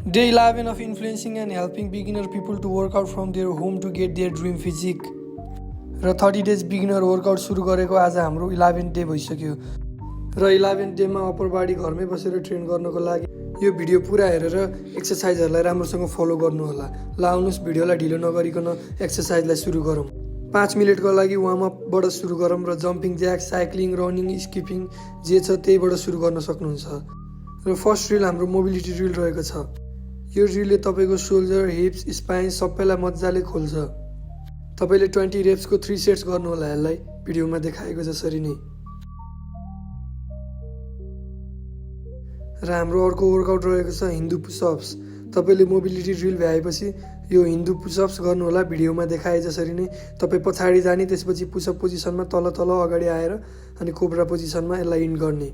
Day 11 of influencing and helping beginner people to work out from their home to get their dream physique. र 30 days beginner workout सुरु गरेको आज हाम्रो 11th day भइसक्यो र 11th डेमा अप्पर बडी घरमै बसेर ट्रेन गर्नको लागि यो भिडियो पुरा हेरेर एक्सरसाइजहरुलाई राम्रोसँग फलो गर्नु होला। ल आउनुस् भिडियोलाई ढिलो नगरिकन एक्सरसाइजलाई सुरु गरौँ। 5 मिनेटको लागि वार्म अप बाट सुरु गरौँ र jumping jack, cycling, running, skipping जे छ त्यहीबाट सुरु गर्न सक्नुहुन्छ। र फर्स्ट ड्रिल हाम्रो मोबिलिटी ड्रिल रहेको छ। यो ड्रिलले तपाईको शोल्डर, हिप्स, स्पाइन सबैलाई मज्जाले खोल्छ। तपाईले 20 रेप्सको 3 सेट्स गर्नु होला यसलाई भिडियोमा देखाएको जसरी नै। र हाम्रो अर्को वर्कआउट रहेको छ हिन्दू पुशअप्स। तपाईले मोबिलिटी ड्रिल भ्याएपछि यो हिन्दू पुशअप्स गर्नु होला भिडियोमा देखाए जसरी नै। तपाई पछाडी जाने, त्यसपछि पुशअप पोजिसनमा तल तल अगाडि आएर अनि कोब्रा पोजिसनमा यसलाई इन गर्ने।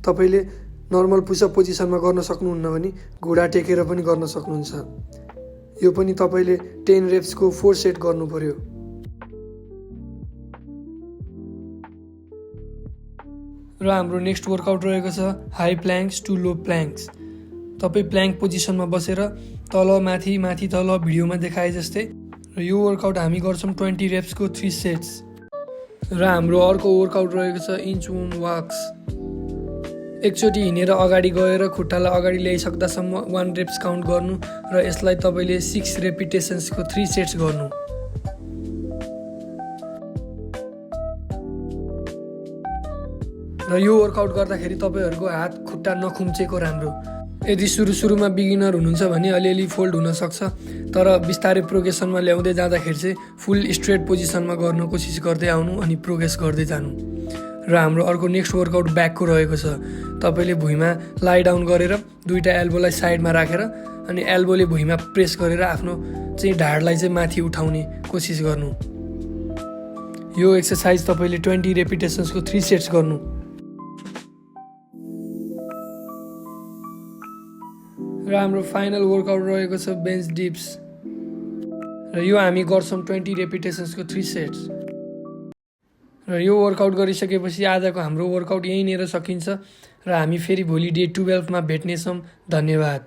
तपाईले नर्मल पुशअप पोजिसनमा गर्न सक्नुहुन्न भने घुँडा टेकेर पनि गर्न सक्नुहुन्छ। यो पनि तपाईले 10 रेप्सको 4 सेट गर्नु पर्यो। र हाम्रो नेक्स्ट वर्कआउट रहेको छ हाई प्ल्याङ्क्स टु लो प्ल्याङ्क्स। तपाई प्ल्याङ्क पोजिसनमा बसेर तल माथि माथि तल भिडियोमा देखाए जस्तै। र यो वर्कआउट हामी गर्छौं 20 रेप्सको 3 सेट्स। र हाम्रो अर्को वर्कआउट रहेको छ इन्च वुम वाक्स। एकचोटि हिँडेर अगाडि गएर खुट्टालाई अगाडि ल्याइसक्दासम्म 1 रेप्स काउन्ट गर्नु र यसलाई तपाईले 6 रेपिटेसन्सको 3 सेट्स गर्नु। र यो वर्कआउट गर्दाखेरि तपाईहरुको हात खुट्टा नखुम्चेको राम्रो। यदि सुरुमा बिगिनर हुनुहुन्छ भने अलिअलि फोल्ड हुन सक्छ, तर बिस्तारै प्रोग्रेसनमा ल्याउँदै जाँदाखेरि चाहिँ फुल स्ट्रेट पोजिसनमा गर्न कोसिस गर्दै आउनु अनि प्रोग्रेस गर्दै जानु। र हाम्रो अर्को नेक्स्ट वर्कआउट ब्याकको रहेको छ। तपाईले भुइँमा लाई डाउन गरेर दुईटा एल्बोलाई साइडमा राखेर अनि एल्बोले भुइँमा प्रेस गरेर आफ्नो चाहिँ ढाडलाई चाहिँ माथि उठाउने कोसिस गर्नु। यो एक्सरसाइज तपाईले 20 रेपिटेसन्सको 3 सेट्स गर्नु। र हाम्रो फाइनल वर्कआउट रहेको छ बेन्च डिप्स। र यो हामी गर्छौं 20 रेपिटेसन्सको 3 सेट्स। र यो वर्कआउट गरिसकेपछि आजको हाम्रो वर्कआउट यहीँनिर सकिन्छ र हामी फेरि भोलि डे 12 मा भेट्नेछौँ। धन्यवाद।